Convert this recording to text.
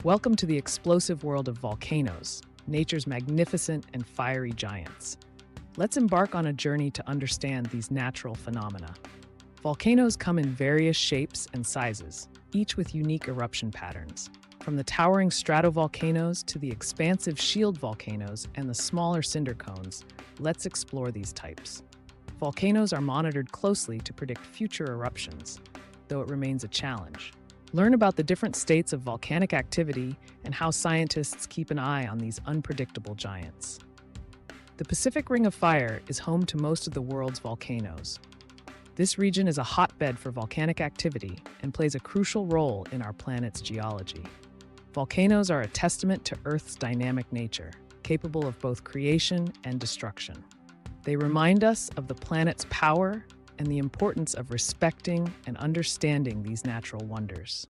Welcome to the explosive world of volcanoes, nature's magnificent and fiery giants. Let's embark on a journey to understand these natural phenomena. Volcanoes come in various shapes and sizes, each with unique eruption patterns. From the towering stratovolcanoes to the expansive shield volcanoes and the smaller cinder cones, let's explore these types. Volcanoes are monitored closely to predict future eruptions, though it remains a challenge. Learn about the different states of volcanic activity and how scientists keep an eye on these unpredictable giants. The Pacific Ring of Fire is home to most of the world's volcanoes. This region is a hotbed for volcanic activity and plays a crucial role in our planet's geology. Volcanoes are a testament to Earth's dynamic nature, capable of both creation and destruction. They remind us of the planet's power and the importance of respecting and understanding these natural wonders.